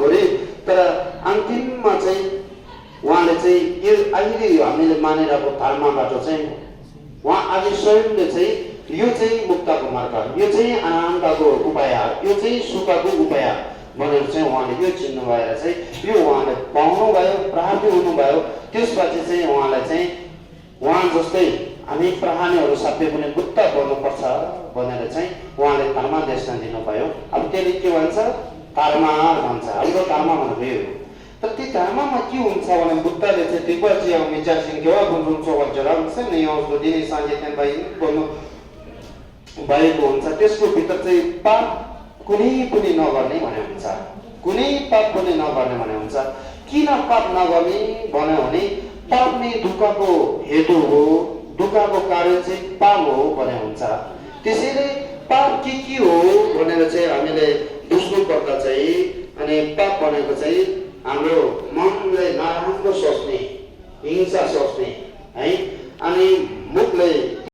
गरे तर अन्तिममा चाहिँ उहाँले चाहिँ यो अहिले हामीले मानिरहेको धर्मबाट चाहिँ उहाँ आदि स्वयंले चाहिँ यो चाहिँ मुक्तको मार्ग, यो चाहिँ आनन्दको उपाय, यो चाहिँ सुखको उपाय भनेर चाहिँ उहाँले यो चिन्नु भएर चाहिँ यो उहाँले पाउनुभयो, प्राप्ति हुनुभयो। त्यसपछि चाहिँ उहाँलाई चाहिँ उहाँ जस्तै हामी प्रहानीहरू सबै पनि बुद्ध बन्नुपर्छ भनेर चाहिँ उहाँले धर्मादेश दिनुभयो। अब त्यसले के भन्छ, धर्म भन्छ, हाम्रो धर्म भनेको यो। तर त्यो धर्ममा के हुन्छ भने बुद्धले चाहिँ त्रिपक्षीय विचार सिंह गुरुङ चौबन्चर हुन्छ नि यो दिने साङ्गीतिक बोल्नु भएको हुन्छ। त्यसको भित्र चाहिँ पाप कुनै पनि नगर्ने भने हुन्छ, कुनै पाप पनि नगर्ने भने हुन्छ। किन पाप नगर्ने भन्यो भने पाप नै दुःखको हेतु हो, दुःखको कारण चाहिँ पाप हो भने हुन्छ। त्यसैले पाप के हो भनेर चाहिँ हामीले बुझ्नु पर्दा चाहिँ अनि पाप भनेको चाहिँ हाम्रो मनले नराम्रो सोच्ने, हिंसा सोच्ने,